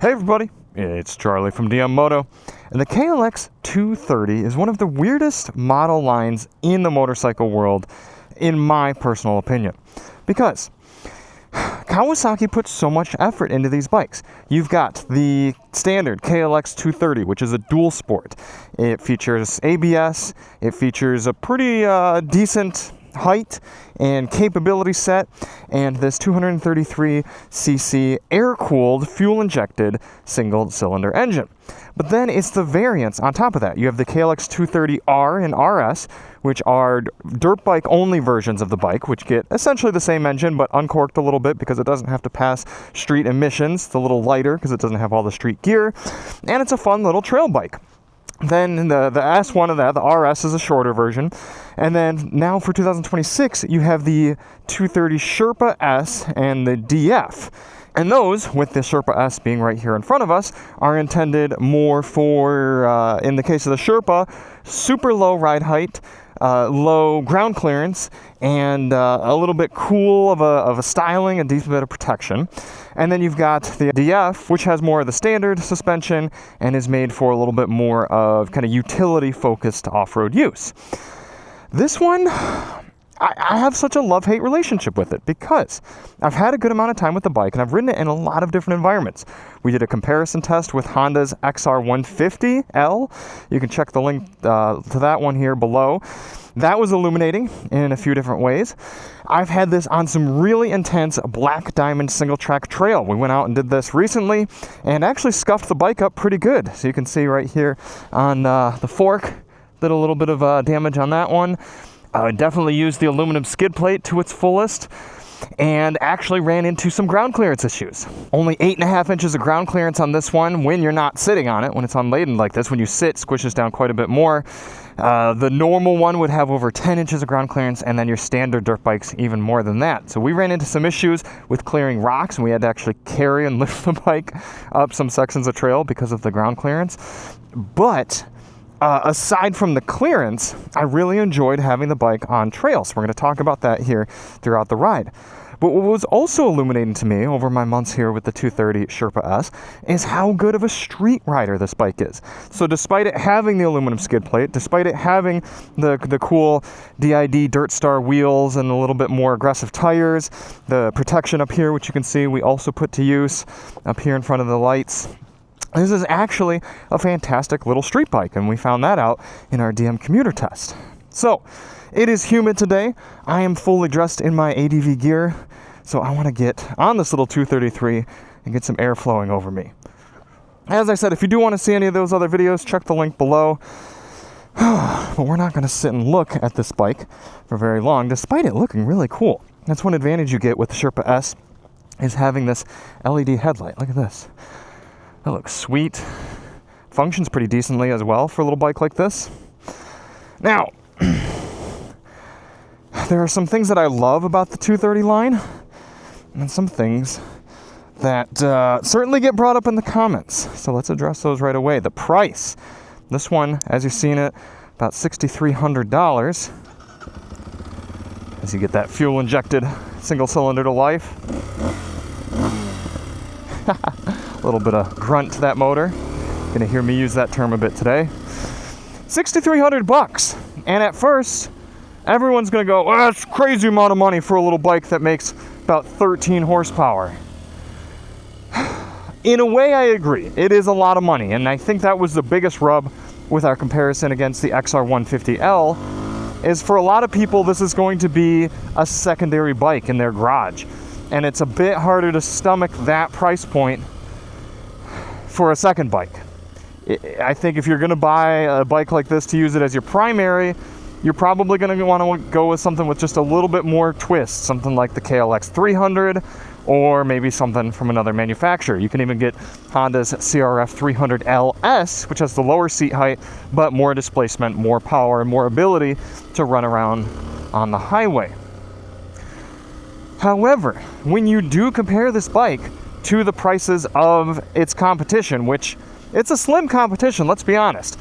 Hey everybody, it's Charlie from Moto, and the KLX230 is one of the weirdest model lines in the motorcycle world, in my personal opinion, because Kawasaki puts so much effort into these bikes. You've got the standard KLX230, which is a dual sport. It features ABS, it features a pretty decent height and capability set, and this 233cc air-cooled, fuel-injected single-cylinder engine. But then it's the variants on top of that. You have the KLX230R and RS, which are dirt bike-only versions of the bike, which get essentially the same engine, but uncorked a little bit because it doesn't have to pass street emissions. It's a little lighter because it doesn't have all the street gear, and it's a fun little trail bike. Then the S1 of that, the RS, is a shorter version. And then now for 2026, you have the 230 Sherpa S and the DF. And those, with the Sherpa S being right here in front of us, are intended more for, in the case of the Sherpa, super low ride height, low ground clearance, and a little bit cool of a styling, a decent bit of protection. And then you've got the DF, which has more of the standard suspension and is made for a little bit more of kind of utility-focused off-road use. This one, I have such a love-hate relationship with it because I've had a good amount of time with the bike and I've ridden it in a lot of different environments. We did a comparison test with Honda's XR150L. You can check the link to that one here below. That was illuminating in a few different ways. I've had this on some really intense black diamond single track trail. We went out and did this recently and actually scuffed the bike up pretty good. So you can see right here on the fork, did a little bit of damage on that one. I definitely used the aluminum skid plate to its fullest and actually ran into some ground clearance issues. Only 8.5 inches of ground clearance on this one when you're not sitting on it. When it's unladen like this, when you sit, squishes down quite a bit more. The normal one would have over 10 inches of ground clearance, and then your standard dirt bikes even more than that. So we ran into some issues with clearing rocks, and we had to actually carry and lift the bike up some sections of trail because of the ground clearance. But aside from the clearance, I really enjoyed having the bike on trail. So we're going to talk about that here throughout the ride. But what was also illuminating to me over my months here with the 230 Sherpa S is how good of a street rider this bike is. So despite it having the aluminum skid plate, despite it having the cool DID Dirt Star wheels and a little bit more aggressive tires, the protection up here, which you can see we also put to use up here in front of the lights, this is actually a fantastic little street bike, and we found that out in our DM commuter test. So, it is humid today. I am fully dressed in my ADV gear, so I want to get on this little 233 and get some air flowing over me. As I said, if you do want to see any of those other videos, check the link below. But we're not going to sit and look at this bike for very long, despite it looking really cool. That's one advantage you get with the Sherpa S, is having this LED headlight. Look at this. That looks sweet. Functions pretty decently as well for a little bike like this. Now, there are some things that I love about the 230 line, and some things that certainly get brought up in the comments. So let's address those right away. The price. This one, as you've seen it, about $6,300. As you get that fuel-injected single cylinder to life. A little bit of grunt to that motor. Gonna hear me use that term a bit today. $6,300. And at first, everyone's gonna go, well, that's a crazy amount of money for a little bike that makes about 13 horsepower. In a way, I agree. It is a lot of money, and I think that was the biggest rub with our comparison against the XR150L, is for a lot of people, this is going to be a secondary bike in their garage. And it's a bit harder to stomach that price point for a second bike. I think if you're gonna buy a bike like this to use it as your primary, you're probably gonna wanna go with something with just a little bit more twist, something like the KLX330, or maybe something from another manufacturer. You can even get Honda's CRF 300 LS, which has the lower seat height, but more displacement, more power, and more ability to run around on the highway. However, when you do compare this bike to the prices of its competition, which it's a slim competition, let's be honest.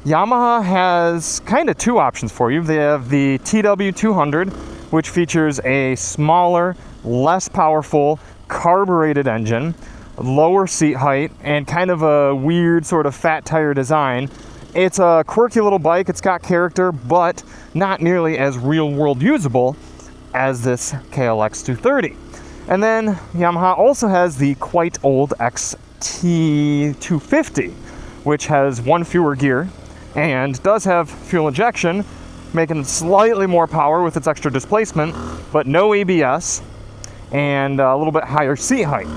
Yamaha has kind of two options for you. They have the TW200, which features a smaller, less powerful, carbureted engine lower seat height, and kind of a weird sort of fat tire design. It's a quirky little bike. It's got character, but not nearly as real-world usable as this KLX230. And then Yamaha also has the quite old XT250, which has one fewer gear and does have fuel injection, making it slightly more power with its extra displacement, but no ABS and a little bit higher seat height.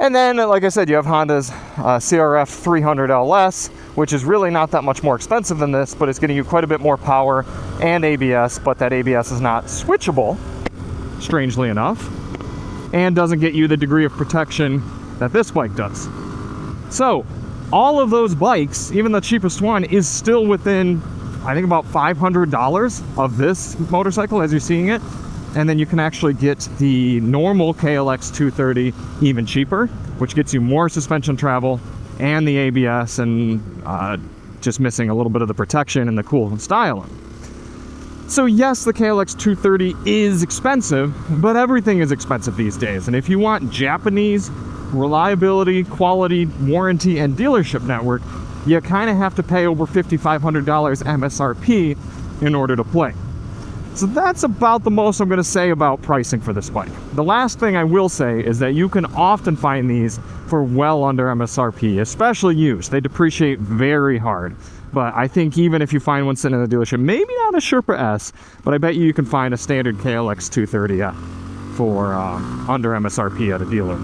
And then, like I said, you have Honda's CRF 300 LS, which is really not that much more expensive than this, but it's getting you quite a bit more power and ABS, but that ABS is not switchable, strangely enough, and doesn't get you the degree of protection that this bike does. So, all of those bikes, even the cheapest one, is still within, I think, about $500 of this motorcycle as you're seeing it. And then you can actually get the normal KLX230 even cheaper, which gets you more suspension travel and the ABS and just missing a little bit of the protection and the cool styling. So yes, the KLX230 is expensive, but everything is expensive these days. And if you want Japanese reliability, quality, warranty, and dealership network, you kind of have to pay over $5,500 MSRP in order to play. So that's about the most I'm going to say about pricing for this bike. The last thing I will say is that you can often find these for well under MSRP, especially used. They depreciate very hard. But I think even if you find one sitting in the dealership, maybe not a Sherpa S, but I bet you can find a standard KLX 230 for under MSRP at a dealer.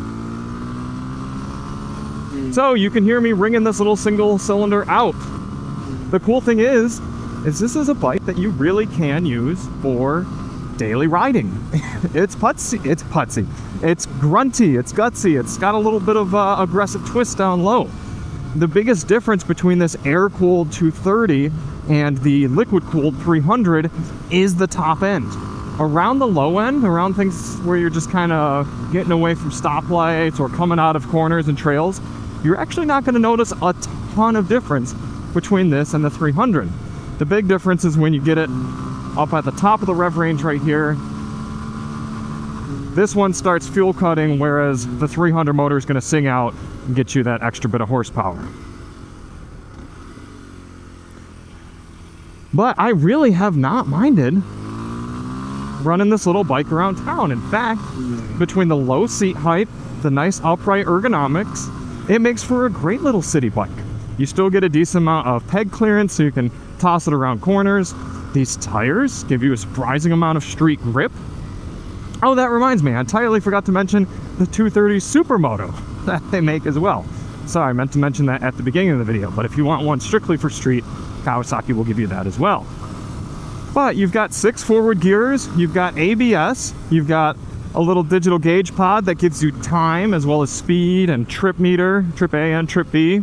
So you can hear me ringing this little single cylinder out. The cool thing is this is a bike that you really can use for daily riding. It's putsy, it's grunty, it's gutsy, it's got a little bit of aggressive twist down low. The biggest difference between this air-cooled 230 and the liquid-cooled 300 is the top end. Around the low end, around things where you're just kind of getting away from stoplights or coming out of corners and trails, you're actually not going to notice a ton of difference between this and the 300. The big difference is when you get it up at the top of the rev range right here. This one starts fuel cutting, whereas the 300 motor is going to sing out and get you that extra bit of horsepower. But I really have not minded running this little bike around town. In fact, between the low seat height, the nice upright ergonomics, it makes for a great little city bike. You still get a decent amount of peg clearance, so you can toss it around corners. These tires give you a surprising amount of street grip. Oh, that reminds me, I entirely forgot to mention the 230 Supermoto that they make as well. Sorry, I meant to mention that at the beginning of the video, but if you want one strictly for street, Kawasaki will give you that as well. But you've got 6 forward gears, you've got ABS, you've got a little digital gauge pod that gives you time as well as speed and trip meter, trip A and trip B.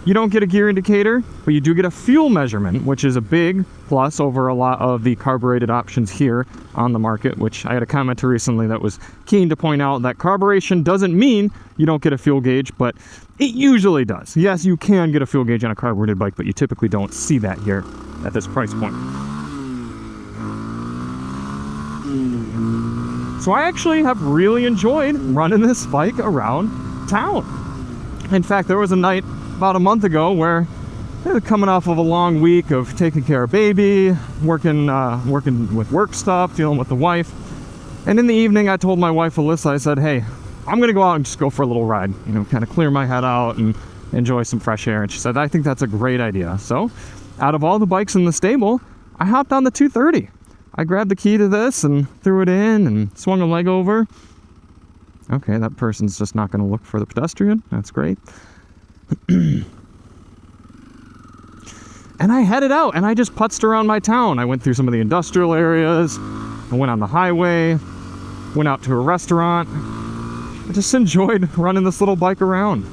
You don't get a gear indicator, but you do get a fuel measurement, which is a big plus over a lot of the carbureted options here on the market, which I had a commenter recently that was keen to point out that carburation doesn't mean you don't get a fuel gauge, but it usually does. Yes, you can get a fuel gauge on a carbureted bike, but you typically don't see that here at this price point. So I actually have really enjoyed running this bike around town. In fact, there was a night about a month ago where coming off of a long week of taking care of baby, working with work stuff, dealing with the wife. And in the evening, I told my wife, Alyssa, I said, hey, I'm going to go out and just go for a little ride, kind of clear my head out and enjoy some fresh air. And she said, I think that's a great idea. So out of all the bikes in the stable, I hopped on the 230. I grabbed the key to this and threw it in and swung a leg over. Okay, that person's just not going to look for the pedestrian. That's great. And I headed out and I just putzed around my town. I went through some of the industrial areas. I went on the highway, went out to a restaurant. I just enjoyed running this little bike around.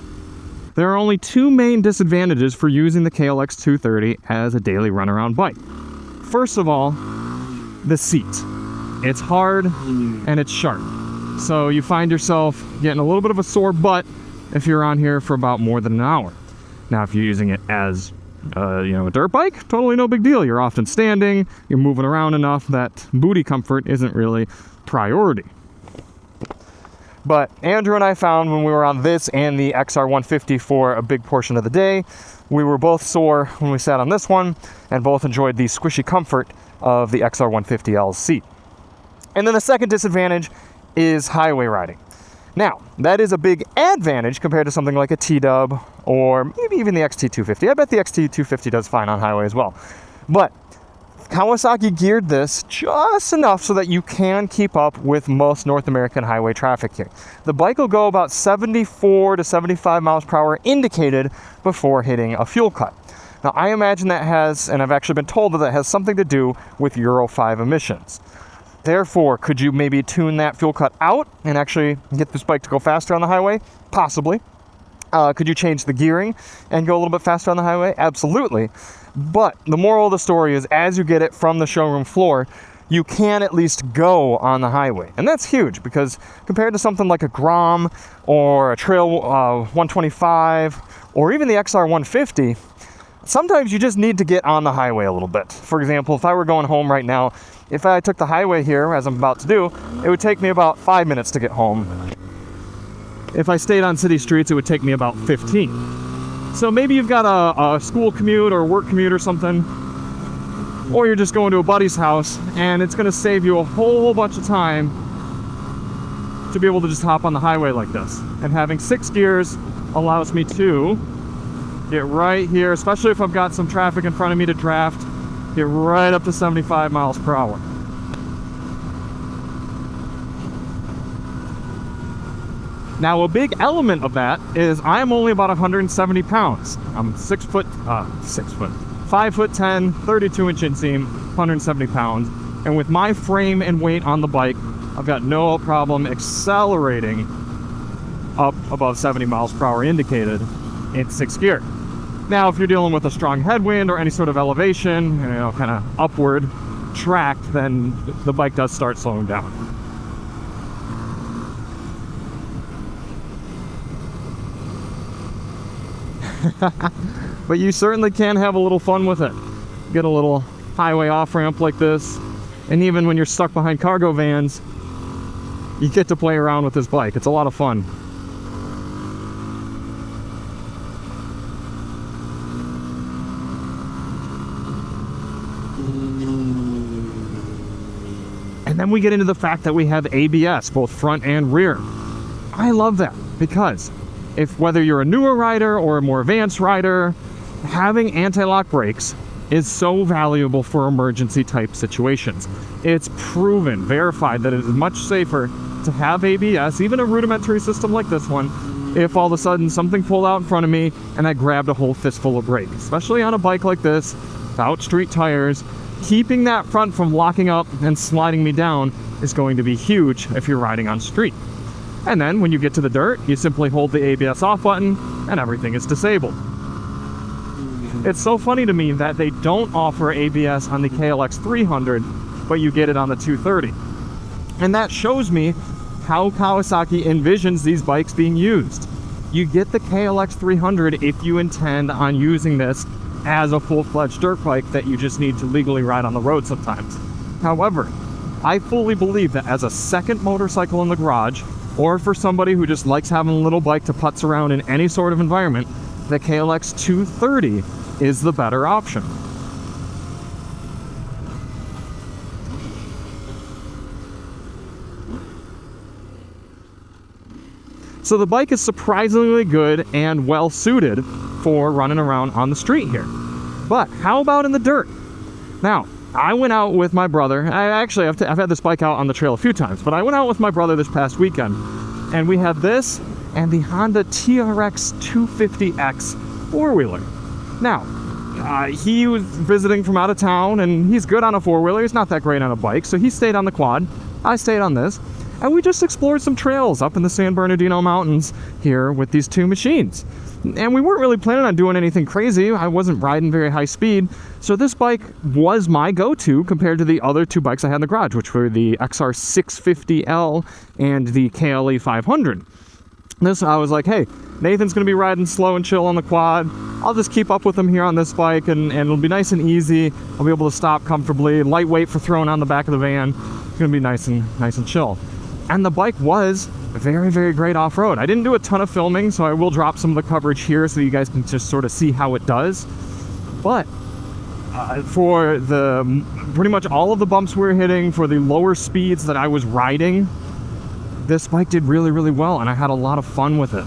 There are only 2 main disadvantages for using the KLX 230 as a daily runaround bike. First of all, the seat. It's hard and it's sharp. So you find yourself getting a little bit of a sore butt if you're on here for about more than an hour. Now, if you're using it as a dirt bike, totally no big deal. You're often standing, you're moving around enough that booty comfort isn't really priority. But Andrew and I found when we were on this and the XR150 for a big portion of the day, we were both sore when we sat on this one and both enjoyed the squishy comfort of the XR150L's seat. And then the second disadvantage is highway riding. Now, that is a big advantage compared to something like a T-Dub or maybe even the XT250. I bet the XT250 does fine on highway as well. But Kawasaki geared this just enough so that you can keep up with most North American highway traffic here. The bike will go about 74 to 75 miles per hour indicated before hitting a fuel cut. Now, I imagine that has, and I've actually been told that has something to do with Euro 5 emissions. Therefore, could you maybe tune that fuel cut out and actually get this bike to go faster on the highway? Possibly. Could you change the gearing and go a little bit faster on the highway? Absolutely. But the moral of the story is, as you get it from the showroom floor, you can at least go on the highway. And that's huge, because compared to something like a Grom or a Trail 125 or even the XR150, sometimes you just need to get on the highway a little bit. For example, if I were going home right now, if I took the highway here, as I'm about to do, it would take me about 5 minutes to get home. If I stayed on city streets, it would take me about 15. So maybe you've got a school commute or a work commute or something, or you're just going to a buddy's house, and it's going to save you a whole bunch of time to be able to just hop on the highway like this. And having 6 gears allows me to get right here, especially if I've got some traffic in front of me to draft, get right up to 75 miles per hour. Now, a big element of that is I'm only about 170 pounds. I'm 5 foot 10, 32-inch inseam, 170 pounds. And with my frame and weight on the bike, I've got no problem accelerating up above 70 miles per hour indicated in 6th gear. Now, if you're dealing with a strong headwind or any sort of elevation, kind of upward track, then the bike does start slowing down. But you certainly can have a little fun with it. Get a little highway off-ramp like this, and even when you're stuck behind cargo vans, you get to play around with this bike. It's a lot of fun. And then we get into the fact that we have ABS, both front and rear. I love that, because whether you're a newer rider or a more advanced rider, having anti-lock brakes is so valuable for emergency type situations. It's proven, verified, that it is much safer to have ABS, even a rudimentary system like this one, if all of a sudden something pulled out in front of me and I grabbed a whole fistful of brake. Especially on a bike like this, without street tires, keeping that front from locking up and sliding me down is going to be huge if you're riding on street. And then when you get to the dirt, you simply hold the ABS off button and everything is disabled. It's so funny to me that they don't offer ABS on the KLX230, but you get it on the 230. And that shows me how Kawasaki envisions these bikes being used. You get the KLX230 if you intend on using this as a full-fledged dirt bike that you just need to legally ride on the road sometimes. However, I fully believe that as a second motorcycle in the garage, or for somebody who just likes having a little bike to putz around in any sort of environment, the KLX230 is the better option. So the bike is surprisingly good and well suited for running around on the street here. But how about in the dirt? Now, I went out with my brother. I've had this bike out on the trail a few times, but I went out with my brother this past weekend, and we had this and the Honda TRX 250X four-wheeler. Now, he was visiting from out of town, and he's good on a four-wheeler. He's not that great on a bike, so he stayed on the quad. I stayed on this, and we just explored some trails up in the San Bernardino Mountains here with these two machines. And we weren't really planning on doing anything crazy. I wasn't riding very high speed. So this bike was my go-to compared to the other two bikes I had in the garage, which were the XR650L and the KLE 500. This, I was like, hey, Nathan's going to be riding slow and chill on the quad. I'll just keep up with him here on this bike, and it'll be nice and easy. I'll be able to stop comfortably, lightweight for throwing on the back of the van. It's going to be nice and chill. And the bike was very, very great off-road. I didn't do a ton of filming, so I will drop some of the coverage here so you guys can just sort of see how it does. But for the pretty much all of the bumps we were hitting, for the lower speeds that I was riding, this bike did really, really well, and I had a lot of fun with it.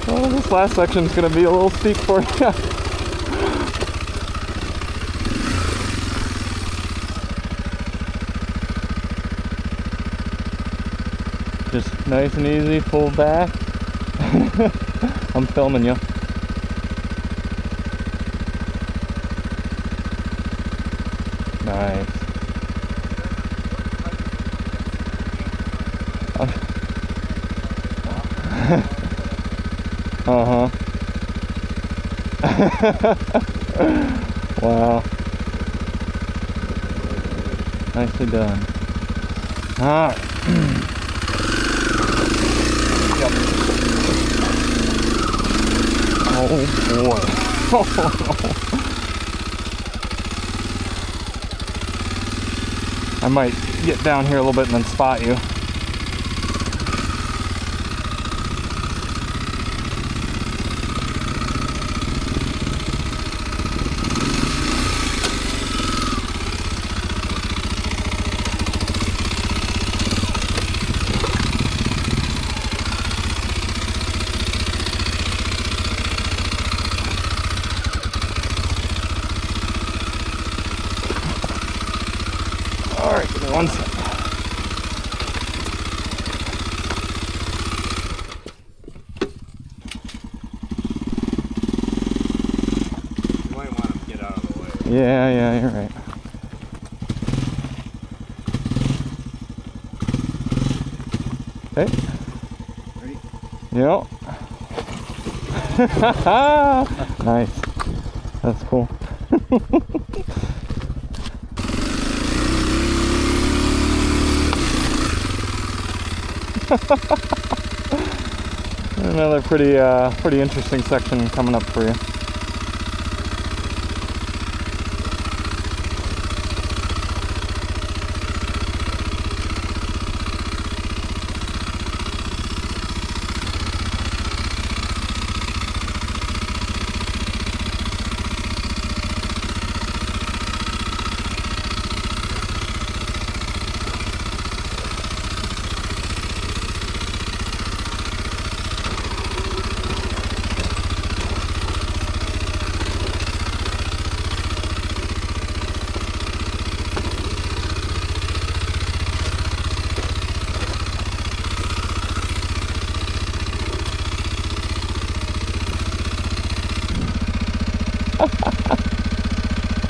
Well, this last section is going to be a little steep for you. Just nice and easy, full back. I'm filming you. Nice. Uh-huh. Wow. Nicely done. Alright. Yep. Oh boy. I might get down here a little bit and then spot you. Alright, give me 1 second. You might want to get out of the way. Yeah, you're right. Hey. Ready? Yep. Nice. That's cool. Another pretty interesting section coming up for you.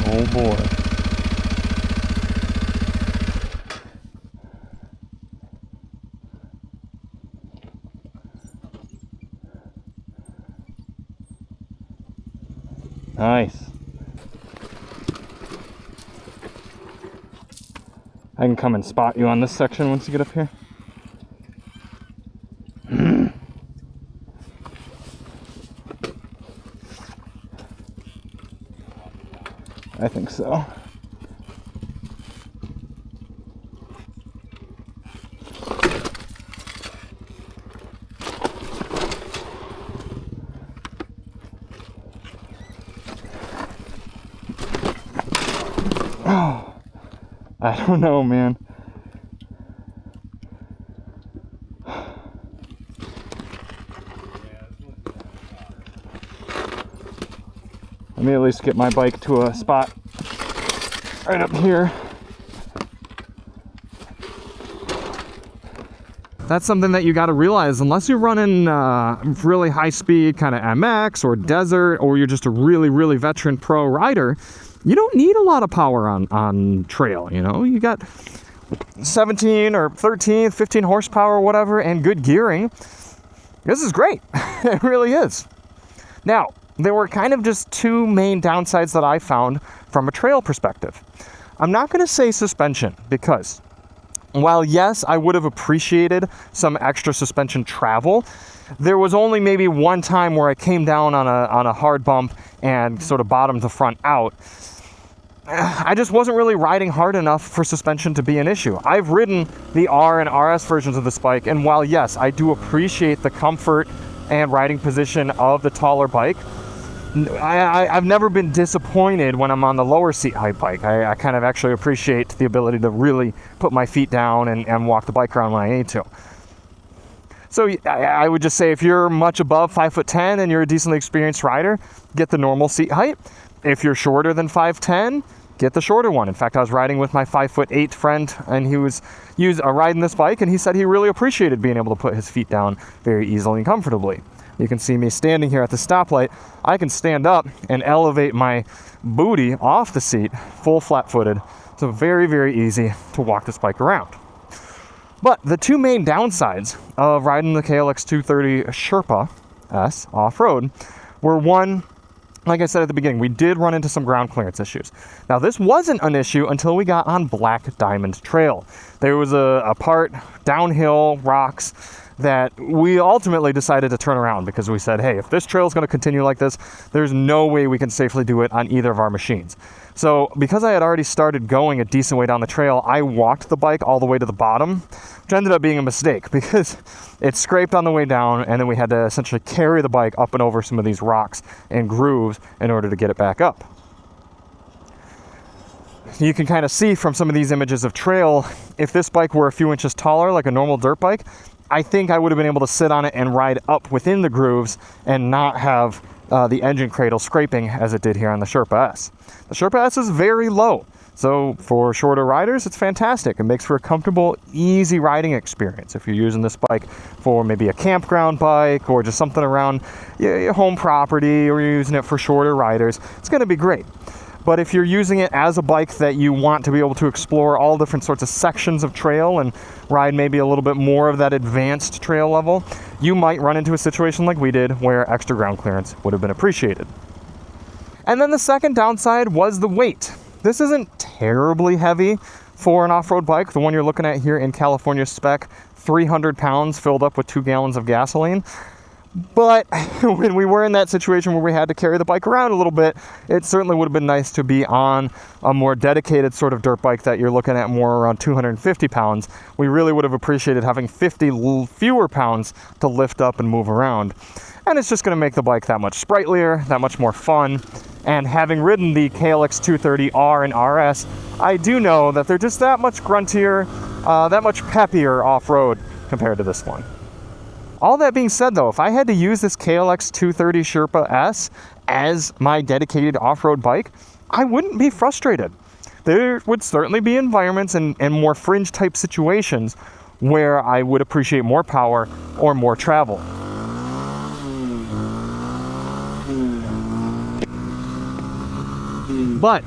Oh boy. Nice. I can come and spot you on this section once you get up here. I think so. Oh, I don't know, man. Let me at least get my bike to a spot right up here. That's something that you got to realize. Unless you're running really high speed kind of MX or desert, or you're just a really veteran pro rider, you don't need a lot of power on trail. You know, you got 17 or 13, 15 horsepower or whatever, and good gearing. This is great. It really is. Now, there were kind of just two main downsides that I found from a trail perspective. I'm not going to say suspension, because while yes, I would have appreciated some extra suspension travel, there was only maybe one time where I came down on a hard bump and sort of bottomed the front out. I just wasn't really riding hard enough for suspension to be an issue. I've ridden the R and RS versions of this bike, and while yes, I do appreciate the comfort and riding position of the taller bike, I've never been disappointed when I'm on the lower seat height bike. I kind of actually appreciate the ability to really put my feet down and walk the bike around when I need to. So I would just say, if you're much above 5'10" and you're a decently experienced rider, get the normal seat height. If you're shorter than 5'10", get the shorter one. In fact, I was riding with my 5'8" friend, and he was riding this bike, and he said he really appreciated being able to put his feet down very easily and comfortably. You can see me standing here at the stoplight. I can stand up and elevate my booty off the seat, full flat-footed. So very easy to walk this bike around. But the two main downsides of riding the KLX230 Sherpa S off-road were, one, like I said at the beginning, we did run into some ground clearance issues. Now, this wasn't an issue until we got on Black Diamond Trail. There was a part, downhill rocks, that we ultimately decided to turn around, because we said, hey, if this trail is going to continue like this, there's no way we can safely do it on either of our machines. So because I had already started going a decent way down the trail, I walked the bike all the way to the bottom, which ended up being a mistake because it scraped on the way down, and then we had to essentially carry the bike up and over some of these rocks and grooves in order to get it back up. You can kind of see from some of these images of trail, if this bike were a few inches taller, like a normal dirt bike, I think I would have been able to sit on it and ride up within the grooves and not have the engine cradle scraping as it did here on the Sherpa S. The Sherpa S is very low, so for shorter riders, it's fantastic. It makes for a comfortable, easy riding experience. If you're using this bike for maybe a campground bike or just something around your home property, or you're using it for shorter riders, it's going to be great. But if you're using it as a bike that you want to be able to explore all different sorts of sections of trail and ride maybe a little bit more of that advanced trail level, you might run into a situation like we did where extra ground clearance would have been appreciated. And then the second downside was the weight. This isn't terribly heavy for an off-road bike. The one you're looking at here in California spec 300 pounds filled up with 2 gallons of gasoline. But when we were in that situation where we had to carry the bike around a little bit, it certainly would have been nice to be on a more dedicated sort of dirt bike that you're looking at more around 250 pounds. We really would have appreciated having 50 fewer pounds to lift up and move around. And it's just going to make the bike that much sprightlier, that much more fun. And having ridden the KLX230R and RS, I do know that they're just that much gruntier, that much peppier off-road compared to this one. All that being said though, if I had to use this KLX230 Sherpa S as my dedicated off-road bike, I wouldn't be frustrated. There would certainly be environments and more fringe type situations where I would appreciate more power or more travel. But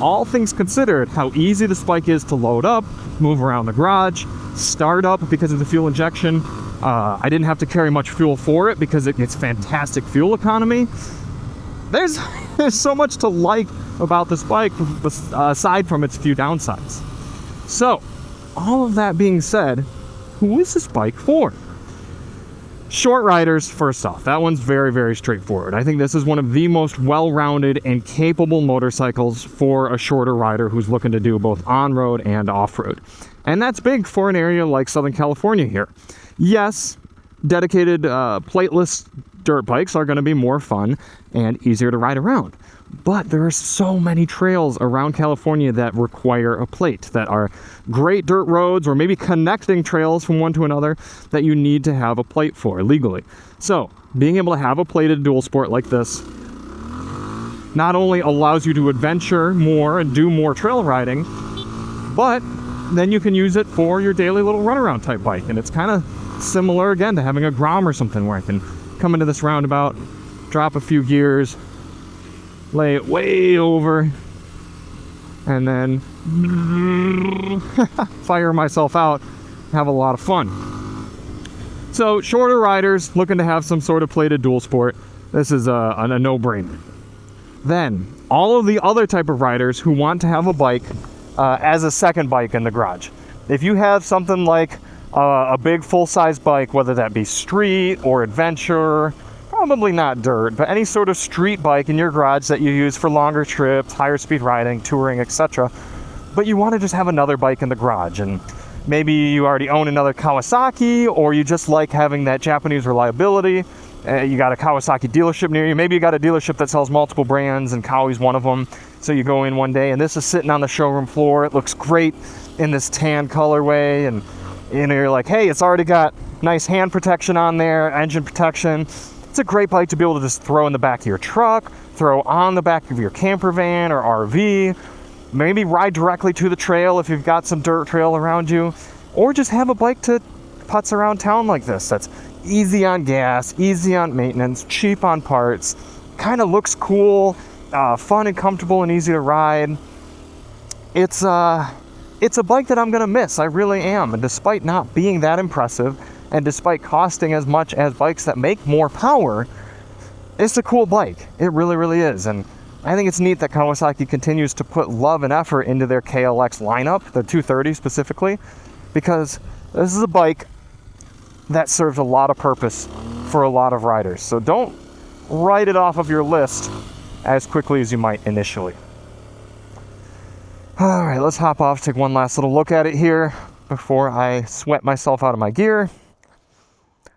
all things considered, how easy this bike is to load up, move around the garage, start up because of the fuel injection. I didn't have to carry much fuel for it because it gets fantastic fuel economy. There's so much to like about this bike aside from its few downsides. So, all of that being said, who is this bike for? Short riders, first off. That one's very, very straightforward. I think this is one of the most well-rounded and capable motorcycles for a shorter rider who's looking to do both on-road and off-road. And that's big for an area like Southern California here. Yes, dedicated plateless dirt bikes are going to be more fun and easier to ride around. But there are so many trails around California that require a plate, that are great dirt roads or maybe connecting trails from one to another that you need to have a plate for legally. So being able to have a plated dual sport like this not only allows you to adventure more and do more trail riding, but then you can use it for your daily little runaround type bike. And it's kind of similar again to having a Grom or something where I can come into this roundabout, drop a few gears, lay it way over, and then fire myself out, have a lot of fun. So shorter riders looking to have some sort of plated dual sport, this is a no-brainer. Then all of the other type of riders who want to have a bike as a second bike in the garage. If you have something like a big full-size bike, whether that be street or adventure, probably not dirt, but any sort of street bike in your garage that you use for longer trips, higher speed riding, touring, etc. But you want to just have another bike in the garage, and maybe you already own another Kawasaki, or you just like having that Japanese reliability. You got a Kawasaki dealership near you. Maybe you got a dealership that sells multiple brands and Kawi's one of them. So you go in one day and this is sitting on the showroom floor. It looks great in this tan colorway, and you're like, hey, it's already got nice hand protection on there, engine protection. It's a great bike to be able to just throw in the back of your truck, throw on the back of your camper van or RV, maybe ride directly to the trail if you've got some dirt trail around you, or just have a bike to putz around town like this. That's easy on gas, easy on maintenance, cheap on parts, kind of looks cool, fun and comfortable and easy to ride. It's a bike that I'm gonna miss, I really am. And despite not being that impressive, and despite costing as much as bikes that make more power, it's a cool bike. It really, really is. And I think it's neat that Kawasaki continues to put love and effort into their KLX lineup, the 230 specifically, because this is a bike that serves a lot of purpose for a lot of riders. So don't write it off of your list as quickly as you might initially. All right, let's hop off, take one last little look at it here before I sweat myself out of my gear.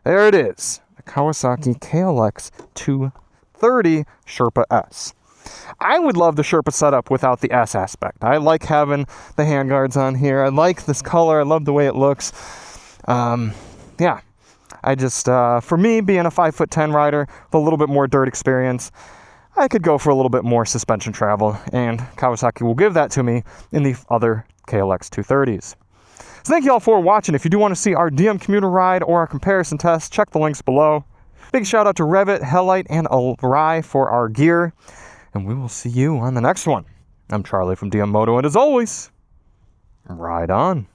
There it is, the Kawasaki KLX230 Sherpa S. I would love the Sherpa setup without the S aspect. I like having the handguards on here. I like this color. I love the way it looks. Yeah, I just, for me, being a 5'10" rider with a little bit more dirt experience, I could go for a little bit more suspension travel, and Kawasaki will give that to me in the other KLX 230s. So thank you all for watching. If you do want to see our DM commuter ride or our comparison test, check the links below. Big shout out to Revit, Hellite, and Alrai for our gear, and we will see you on the next one. I'm Charlie from DM Moto, and as always, ride on.